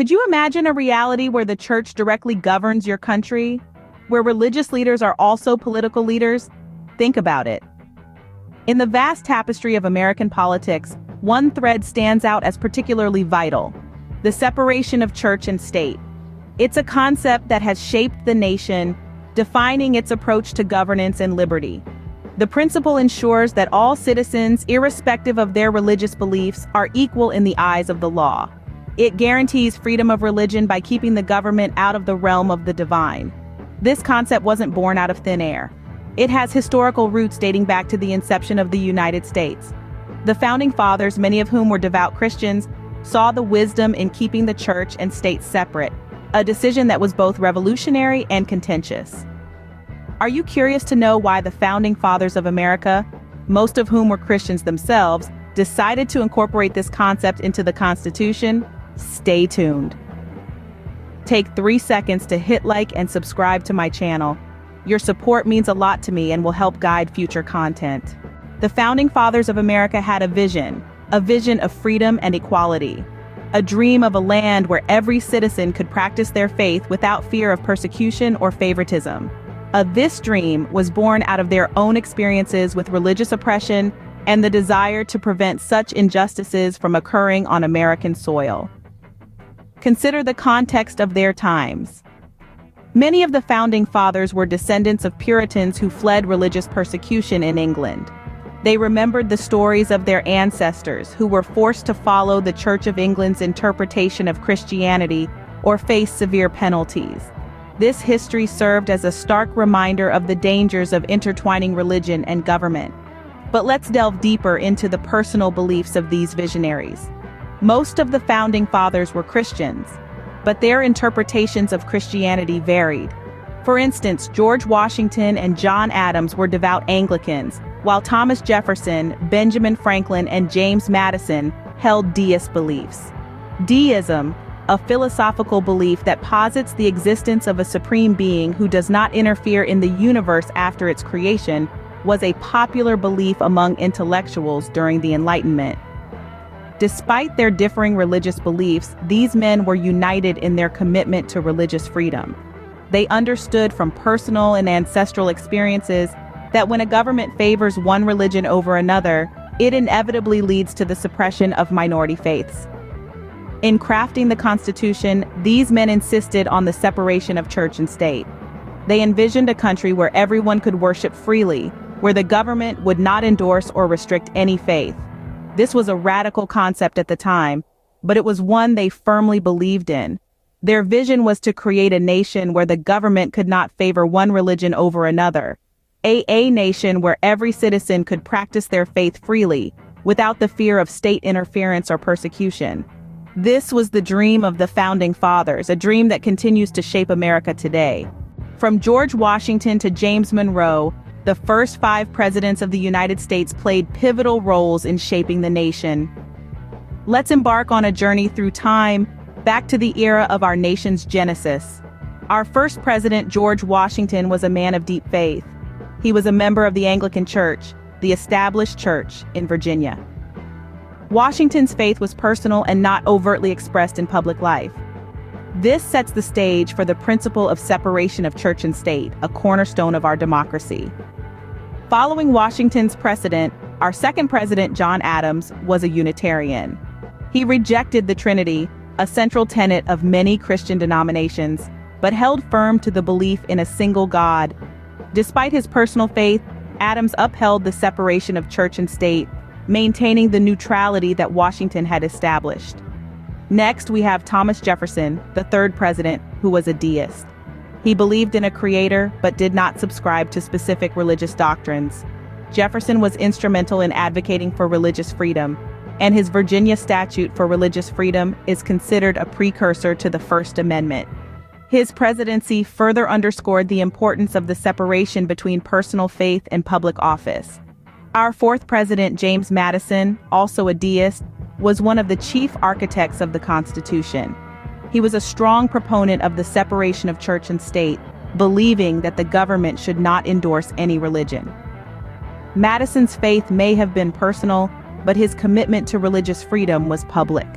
Could you imagine a reality where the church directly governs your country? Where religious leaders are also political leaders? Think about it. In the vast tapestry of American politics, one thread stands out as particularly vital: the separation of church and state. It's a concept that has shaped the nation, defining its approach to governance and liberty. The principle ensures that all citizens, irrespective of their religious beliefs, are equal in the eyes of the law. It guarantees freedom of religion by keeping the government out of the realm of the divine. This concept wasn't born out of thin air. It has historical roots dating back to the inception of the United States. The founding fathers, many of whom were devout Christians, saw the wisdom in keeping the church and state separate, a decision that was both revolutionary and contentious. Are you curious to know why the founding fathers of America, most of whom were Christians themselves, decided to incorporate this concept into the Constitution? Stay tuned. Take 3 seconds to hit like and subscribe to my channel. Your support means a lot to me and will help guide future content. The founding fathers of America had a vision of freedom and equality, a dream of a land where every citizen could practice their faith without fear of persecution or favoritism. This dream was born out of their own experiences with religious oppression and the desire to prevent such injustices from occurring on American soil. Consider the context of their times. Many of the founding fathers were descendants of Puritans who fled religious persecution in England. They remembered the stories of their ancestors who were forced to follow the Church of England's interpretation of Christianity or face severe penalties. This history served as a stark reminder of the dangers of intertwining religion and government. But let's delve deeper into the personal beliefs of these visionaries. Most of the founding fathers were Christians, but their interpretations of Christianity varied. For instance, George Washington and John Adams were devout Anglicans, while Thomas Jefferson, Benjamin Franklin, and James Madison held deist beliefs. Deism, a philosophical belief that posits the existence of a supreme being who does not interfere in the universe after its creation, was a popular belief among intellectuals during the Enlightenment. Despite their differing religious beliefs, these men were united in their commitment to religious freedom. They understood from personal and ancestral experiences that when a government favors one religion over another, it inevitably leads to the suppression of minority faiths. In crafting the Constitution, these men insisted on the separation of church and state. They envisioned a country where everyone could worship freely, where the government would not endorse or restrict any faith. This was a radical concept at the time, but it was one they firmly believed in. Their vision was to create a nation where the government could not favor one religion over another. A nation where every citizen could practice their faith freely, without the fear of state interference or persecution. This was the dream of the founding fathers, a dream that continues to shape America today. From George Washington to James Monroe, the first 5 presidents of the United States played pivotal roles in shaping the nation. Let's embark on a journey through time, back to the era of our nation's genesis. Our first president, George Washington, was a man of deep faith. He was a member of the Anglican Church, the established church in Virginia. Washington's faith was personal and not overtly expressed in public life. This sets the stage for the principle of separation of church and state, a cornerstone of our democracy. Following Washington's precedent, our second president, John Adams, was a Unitarian. He rejected the Trinity, a central tenet of many Christian denominations, but held firm to the belief in a single God. Despite his personal faith, Adams upheld the separation of church and state, maintaining the neutrality that Washington had established. Next, we have Thomas Jefferson, the third president, who was a deist. He believed in a creator, but did not subscribe to specific religious doctrines. Jefferson was instrumental in advocating for religious freedom, and his Virginia Statute for Religious Freedom is considered a precursor to the First Amendment. His presidency further underscored the importance of the separation between personal faith and public office. Our fourth president, James Madison, also a deist, was one of the chief architects of the Constitution. He was a strong proponent of the separation of church and state, believing that the government should not endorse any religion. Madison's faith may have been personal, but his commitment to religious freedom was public.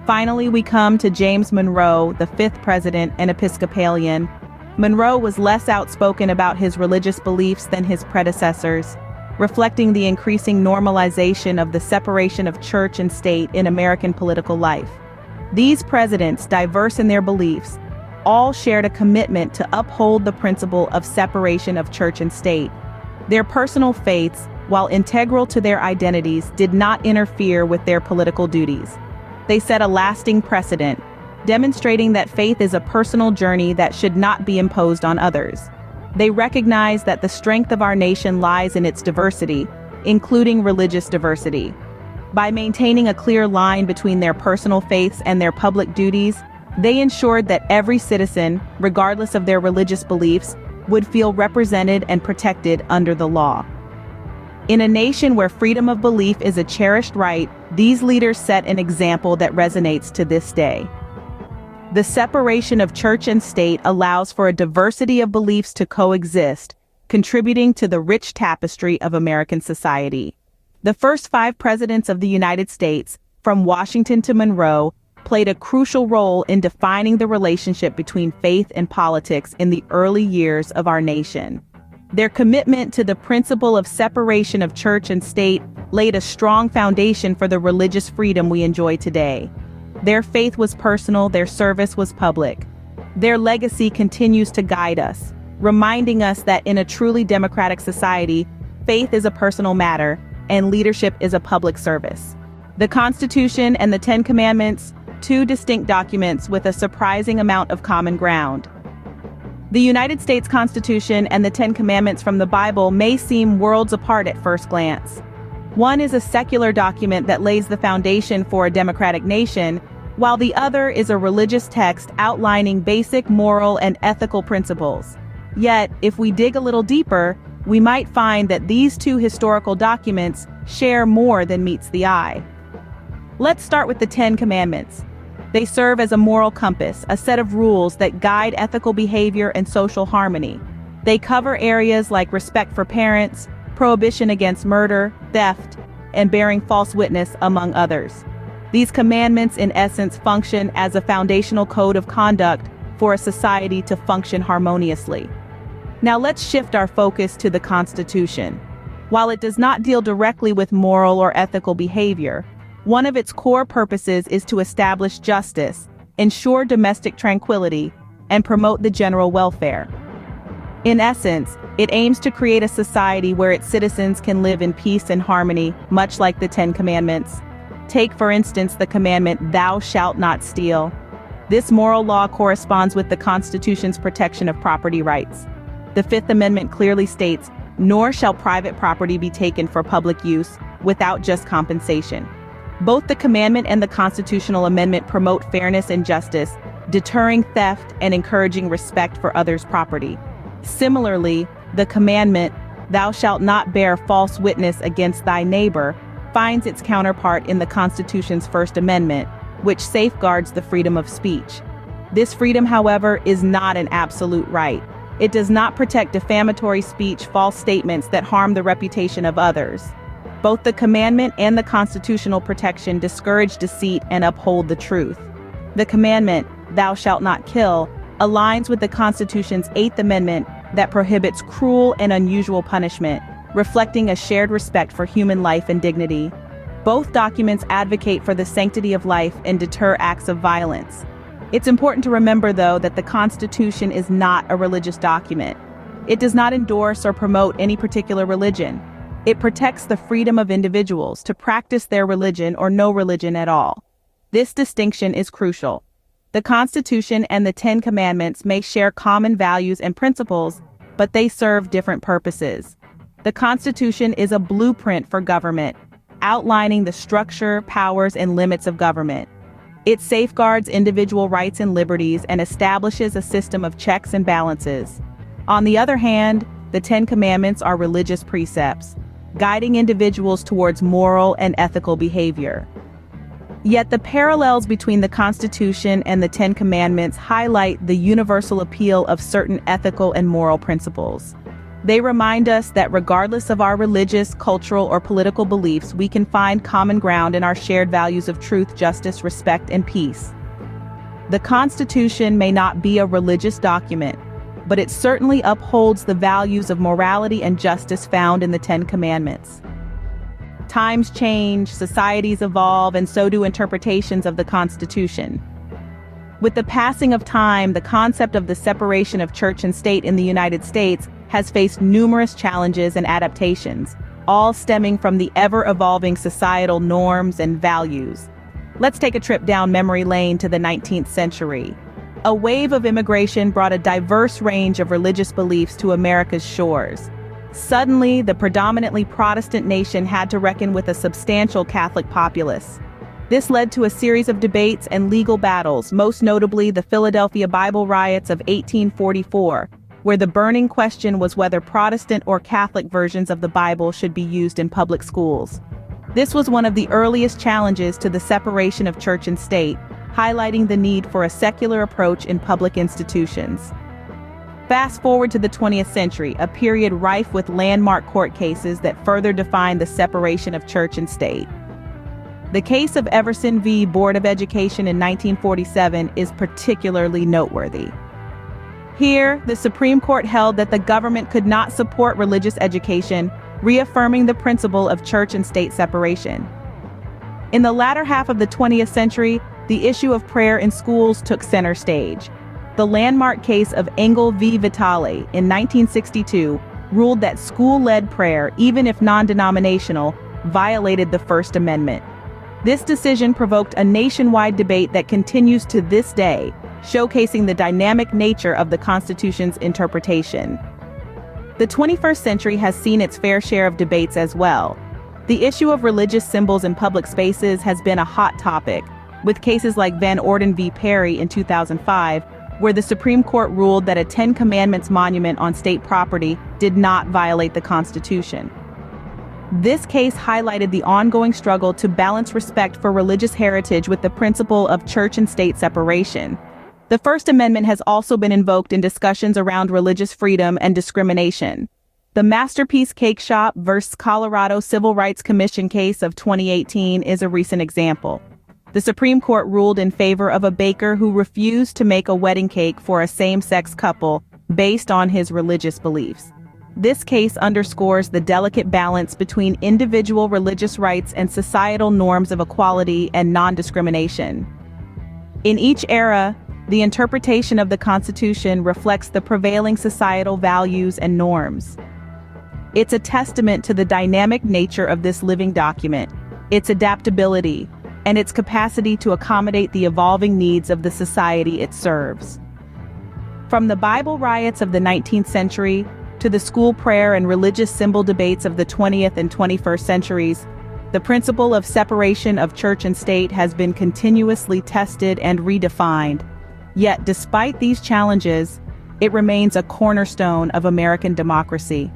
Finally, we come to James Monroe, the fifth president and Episcopalian. Monroe was less outspoken about his religious beliefs than his predecessors, reflecting the increasing normalization of the separation of church and state in American political life. These presidents, diverse in their beliefs, all shared a commitment to uphold the principle of separation of church and state. Their personal faiths, while integral to their identities, did not interfere with their political duties. They set a lasting precedent, demonstrating that faith is a personal journey that should not be imposed on others. They recognize that the strength of our nation lies in its diversity, including religious diversity. By maintaining a clear line between their personal faiths and their public duties, they ensured that every citizen, regardless of their religious beliefs, would feel represented and protected under the law. In a nation where freedom of belief is a cherished right, these leaders set an example that resonates to this day. The separation of church and state allows for a diversity of beliefs to coexist, contributing to the rich tapestry of American society. The first 5 presidents of the United States, from Washington to Monroe, played a crucial role in defining the relationship between faith and politics in the early years of our nation. Their commitment to the principle of separation of church and state laid a strong foundation for the religious freedom we enjoy today. Their faith was personal, their service was public. Their legacy continues to guide us, reminding us that in a truly democratic society, faith is a personal matter and leadership is a public service. The Constitution and the Ten Commandments, 2 distinct documents with a surprising amount of common ground. The United States Constitution and the Ten Commandments from the Bible may seem worlds apart at first glance. One is a secular document that lays the foundation for a democratic nation, while the other is a religious text outlining basic moral and ethical principles. Yet, if we dig a little deeper, we might find that these 2 historical documents share more than meets the eye. Let's start with the Ten Commandments. They serve as a moral compass, a set of rules that guide ethical behavior and social harmony. They cover areas like respect for parents, prohibition against murder, theft, and bearing false witness, among others. These commandments, in essence, function as a foundational code of conduct for a society to function harmoniously. Now let's shift our focus to the Constitution. While it does not deal directly with moral or ethical behavior, one of its core purposes is to establish justice, ensure domestic tranquility, and promote the general welfare. In essence, it aims to create a society where its citizens can live in peace and harmony, much like the Ten Commandments. Take, for instance, the commandment, "Thou shalt not steal." This moral law corresponds with the Constitution's protection of property rights. The Fifth Amendment clearly states, "Nor shall private property be taken for public use without just compensation." Both the commandment and the constitutional amendment promote fairness and justice, deterring theft and encouraging respect for others' property. Similarly, the commandment, "Thou shalt not bear false witness against thy neighbor," finds its counterpart in the Constitution's First Amendment, which safeguards the freedom of speech. This freedom, however, is not an absolute right. It does not protect defamatory speech, false statements that harm the reputation of others. Both the commandment and the constitutional protection discourage deceit and uphold the truth. The commandment, "Thou shalt not kill," aligns with the Constitution's Eighth Amendment that prohibits cruel and unusual punishment, reflecting a shared respect for human life and dignity. Both documents advocate for the sanctity of life and deter acts of violence. It's important to remember, though, that the Constitution is not a religious document. It does not endorse or promote any particular religion. It protects the freedom of individuals to practice their religion or no religion at all. This distinction is crucial. The Constitution and the Ten Commandments may share common values and principles, but they serve different purposes. The Constitution is a blueprint for government, outlining the structure, powers, and limits of government. It safeguards individual rights and liberties and establishes a system of checks and balances. On the other hand, the Ten Commandments are religious precepts, guiding individuals towards moral and ethical behavior. Yet the parallels between the Constitution and the Ten Commandments highlight the universal appeal of certain ethical and moral principles. They remind us that regardless of our religious, cultural, or political beliefs, we can find common ground in our shared values of truth, justice, respect, and peace. The Constitution may not be a religious document, but it certainly upholds the values of morality and justice found in the Ten Commandments. Times change, societies evolve, and so do interpretations of the Constitution. With the passing of time, the concept of the separation of church and state in the United States has faced numerous challenges and adaptations, all stemming from the ever-evolving societal norms and values. Let's take a trip down memory lane to the 19th century. A wave of immigration brought a diverse range of religious beliefs to America's shores. Suddenly, the predominantly Protestant nation had to reckon with a substantial Catholic populace. This led to a series of debates and legal battles, most notably the Philadelphia Bible riots of 1844, where the burning question was whether Protestant or Catholic versions of the Bible should be used in public schools. This was one of the earliest challenges to the separation of church and state, highlighting the need for a secular approach in public institutions. Fast forward to the 20th century, a period rife with landmark court cases that further defined the separation of church and state. The case of Everson v. Board of Education in 1947 is particularly noteworthy. Here, the Supreme Court held that the government could not support religious education, reaffirming the principle of church and state separation. In the latter half of the 20th century, the issue of prayer in schools took center stage. The landmark case of Engel v. Vitale in 1962 ruled that school-led prayer, even if non-denominational, violated the First Amendment. This decision provoked a nationwide debate that continues to this day, showcasing the dynamic nature of the Constitution's interpretation. The 21st century has seen its fair share of debates as well. The issue of religious symbols in public spaces has been a hot topic, with cases like Van Orden v. Perry in 2005, where the Supreme Court ruled that a Ten Commandments monument on state property did not violate the Constitution. This case highlighted the ongoing struggle to balance respect for religious heritage with the principle of church and state separation. The First Amendment has also been invoked in discussions around religious freedom and discrimination. The Masterpiece Cake Shop vs. Colorado Civil Rights Commission case of 2018 is a recent example. The Supreme Court ruled in favor of a baker who refused to make a wedding cake for a same-sex couple based on his religious beliefs. This case underscores the delicate balance between individual religious rights and societal norms of equality and non-discrimination. In each era, the interpretation of the Constitution reflects the prevailing societal values and norms. It's a testament to the dynamic nature of this living document, its adaptability, and its capacity to accommodate the evolving needs of the society it serves. From the Bible riots of the 19th century to the school prayer and religious symbol debates of the 20th and 21st centuries, the principle of separation of church and state has been continuously tested and redefined. Yet, despite these challenges, it remains a cornerstone of American democracy.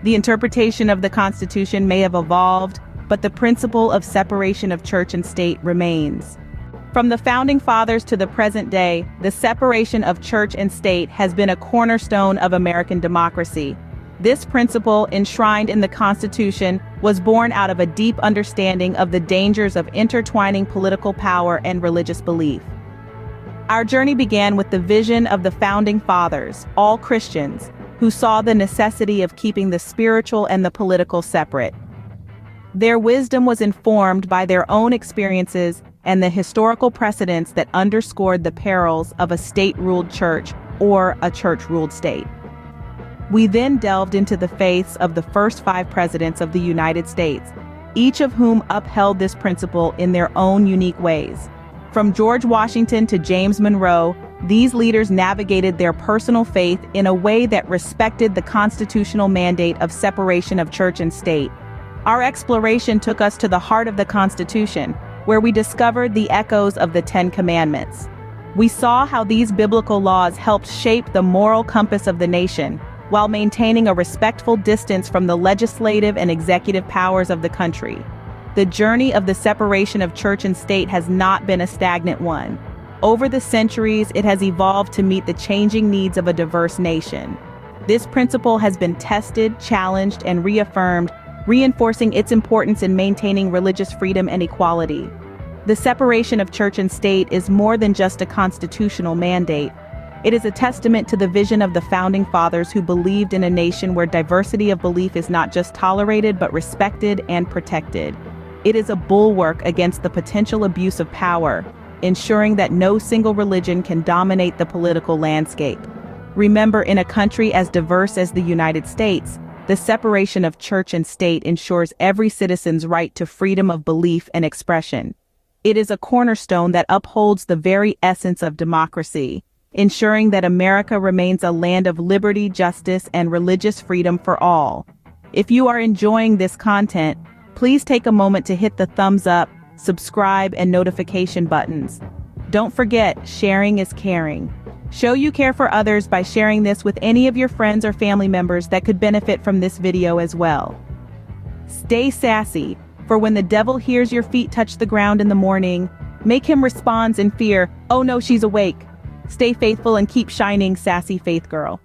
The interpretation of the Constitution may have evolved, but the principle of separation of church and state remains. From the Founding Fathers to the present day, the separation of church and state has been a cornerstone of American democracy. This principle, enshrined in the Constitution, was born out of a deep understanding of the dangers of intertwining political power and religious belief. Our journey began with the vision of the Founding Fathers, all Christians, who saw the necessity of keeping the spiritual and the political separate. Their wisdom was informed by their own experiences and the historical precedents that underscored the perils of a state-ruled church or a church-ruled state. We then delved into the faiths of the first 5 presidents of the United States, each of whom upheld this principle in their own unique ways. From George Washington to James Monroe, these leaders navigated their personal faith in a way that respected the constitutional mandate of separation of church and state. Our exploration took us to the heart of the Constitution, where we discovered the echoes of the Ten Commandments. We saw how these biblical laws helped shape the moral compass of the nation, while maintaining a respectful distance from the legislative and executive powers of the country. The journey of the separation of church and state has not been a stagnant one. Over the centuries, it has evolved to meet the changing needs of a diverse nation. This principle has been tested, challenged, and reaffirmed, reinforcing its importance in maintaining religious freedom and equality. The separation of church and state is more than just a constitutional mandate. It is a testament to the vision of the founding fathers who believed in a nation where diversity of belief is not just tolerated but respected and protected. It is a bulwark against the potential abuse of power, ensuring that no single religion can dominate the political landscape. Remember, in a country as diverse as the United States, the separation of church and state ensures every citizen's right to freedom of belief and expression. It is a cornerstone that upholds the very essence of democracy, ensuring that America remains a land of liberty, justice, and religious freedom for all. If you are enjoying this content, please take a moment to hit the thumbs up, subscribe, and notification buttons. Don't forget, sharing is caring. Show you care for others by sharing this with any of your friends or family members that could benefit from this video as well. Stay sassy, for when the devil hears your feet touch the ground in the morning, make him respond in fear, "Oh no, she's awake." Stay faithful and keep shining, sassy faith girl.